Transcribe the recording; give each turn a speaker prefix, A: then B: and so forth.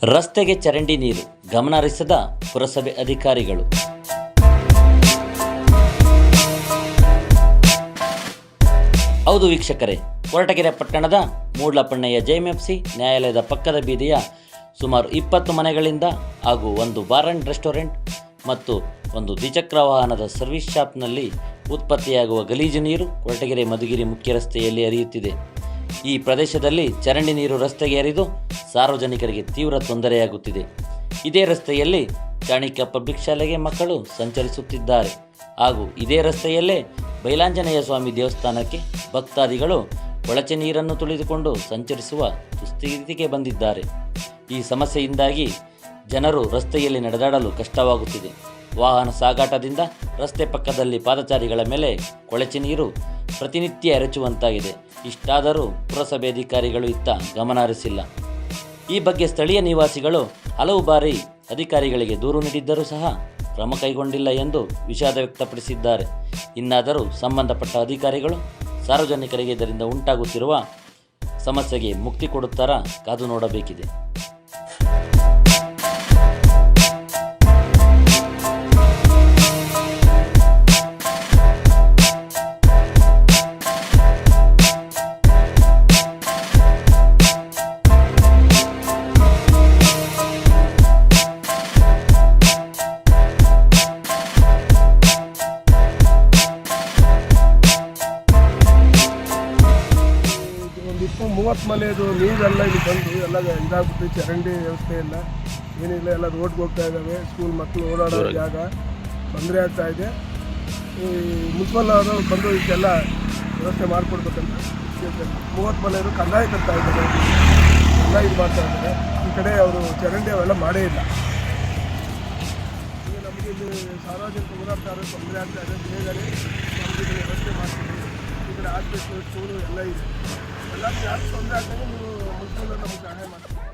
A: ರಸ್ತೆಗೆ ಚರಂಡಿ ನೀರು ಗಮನಹರಿಸದ ಪುರಸಭೆ ಅಧಿಕಾರಿಗಳು. ಹೌದು ವೀಕ್ಷಕರೇ, ಕೊರಟಗೆರೆ ಪಟ್ಟಣದ ಮೂಡ್ಲಪಣ್ಣಯ್ಯ ಜೆಎಂಎಫ್ಸಿ ನ್ಯಾಯಾಲಯದ ಪಕ್ಕದ ಬೀದಿಯ ಸುಮಾರು 20 ಮನೆಗಳಿಂದ ಹಾಗೂ ಒಂದು ಬಾರ್ ಅಂಡ್ ರೆಸ್ಟೋರೆಂಟ್ ಮತ್ತು ಒಂದು ದ್ವಿಚಕ್ರ ವಾಹನದ ಸರ್ವಿಸ್ ಶಾಪ್ನಲ್ಲಿ ಉತ್ಪತ್ತಿಯಾಗುವ ಗಲೀಜು ನೀರು ಕೊರಟಗೆರೆ ಮಧುಗಿರಿ ಮುಖ್ಯ ರಸ್ತೆಯಲ್ಲಿ ಹರಿಯುತ್ತಿದೆ. ಈ ಪ್ರದೇಶದಲ್ಲಿ ಚರಂಡಿ ನೀರು ರಸ್ತೆಗೆ ಹರಿದು ಸಾರ್ವಜನಿಕರಿಗೆ ತೀವ್ರ ತೊಂದರೆಯಾಗುತ್ತಿದೆ. ಇದೇ ರಸ್ತೆಯಲ್ಲಿ ಚಾಣಕ್ಯ ಪಬ್ಲಿಕ್ ಶಾಲೆಗೆ ಮಕ್ಕಳು ಸಂಚರಿಸುತ್ತಿದ್ದಾರೆ ಹಾಗೂ ಇದೇ ರಸ್ತೆಯಲ್ಲೇ ಬೈಲಾಂಜನೇಯ ಸ್ವಾಮಿ ದೇವಸ್ಥಾನಕ್ಕೆ ಭಕ್ತಾದಿಗಳು ಕೊಳಚೆ ನೀರನ್ನು ತುಳಿದುಕೊಂಡು ಸಂಚರಿಸುವ ದುಸ್ಥಿತಿಗೆ ಬಂದಿದ್ದಾರೆ. ಈ ಸಮಸ್ಯೆಯಿಂದಾಗಿ ಜನರು ರಸ್ತೆಯಲ್ಲಿ ನಡೆದಾಡಲು ಕಷ್ಟವಾಗುತ್ತಿದೆ. ವಾಹನ ಸಾಗಾಟದಿಂದ ರಸ್ತೆ ಪಕ್ಕದಲ್ಲಿ ಪಾದಚಾರಿಗಳ ಮೇಲೆ ಕೊಳಚೆ ನೀರು ಪ್ರತಿನಿತ್ಯ ಎರಚುವಂತಾಗಿದೆ. ಇಷ್ಟಾದರೂ ಪುರಸಭೆ ಅಧಿಕಾರಿಗಳು ಇತ್ತ ಗಮನ ಹರಿಸಿಲ್ಲ. ಈ ಬಗ್ಗೆ ಸ್ಥಳೀಯ ನಿವಾಸಿಗಳು ಹಲವು ಬಾರಿ ಅಧಿಕಾರಿಗಳಿಗೆ ದೂರು ನೀಡಿದ್ದರೂ ಸಹ ಕ್ರಮ ಕೈಗೊಂಡಿಲ್ಲ ಎಂದು ವಿಷಾದ ವ್ಯಕ್ತಪಡಿಸಿದ್ದಾರೆ. ಇನ್ನಾದರೂ ಸಂಬಂಧಪಟ್ಟ ಅಧಿಕಾರಿಗಳು ಸಾರ್ವಜನಿಕರಿಗೆ ಇದರಿಂದ ಉಂಟಾಗುತ್ತಿರುವ ಸಮಸ್ಯೆಗೆ ಮುಕ್ತಿ ಕೊಡುತ್ತಾರಾ ಕಾದು ನೋಡಬೇಕಿದೆ.
B: ಒಂದು 30 ಮನೆಯದು ನೀರೆಲ್ಲ ಇಲ್ಲಿ ಬಂದು ಎಲ್ಲ ಇದಾಗ್ಬಿಟ್ಟು ಚರಂಡಿ ವ್ಯವಸ್ಥೆ ಎಲ್ಲ ಏನಿಲ್ಲ, ಎಲ್ಲ ರೋಡ್ಗೆ ಹೋಗ್ತಾ ಇದ್ದಾವೆ. ಸ್ಕೂಲ್ ಮಕ್ಕಳು ಓಡಾಡೋ ಜಾಗ ತೊಂದರೆ ಆಗ್ತಾ ಇದೆ. ಈ ಮುನ್ಸಿಪಲ್ ಅವರು ಬಂದು ಇದಕ್ಕೆಲ್ಲ ವ್ಯವಸ್ಥೆ ಮಾಡಿಕೊಡ್ಬೇಕಂತ 30 ಮನೆಯವರು ಕಂದಾಯ ತರ್ತಾ ಇದ್ದಾರೆ, ಎಲ್ಲ ಇದು ಮಾಡ್ತಾ ಇದ್ದಾರೆ. ಈ ಕಡೆ ಅವರು ಚರಂಡಿ ಅವೆಲ್ಲ ಮಾಡೇ ಇಲ್ಲ. ಈಗ ನಮಗೆ ಇಲ್ಲಿ ಸಾರ್ವಜನಿಕ ಓಡಾಡ್ತಾರೆ, ತೊಂದರೆ ಆಗ್ತಾ ಇದೆ. ಬೇಗನೆ ನಮಗೆ ವ್ಯವಸ್ಥೆ ಮಾಡ್ತೀವಿ. ಈ ಕಡೆ ಹಾಸ್ಪಿಟ್ಲು ಸ್ಕೂಲು ಎಲ್ಲ ಇದೆ. ಎಲ್ಲ ಯಾರು ತೊಂದರೆ ಆಗ್ತದೆ, ನೀವು ಮುನ್ಸಿಪಲ್ ನಮಗೆ ಸಹಾಯ ಮಾಡ್ತೀವಿ.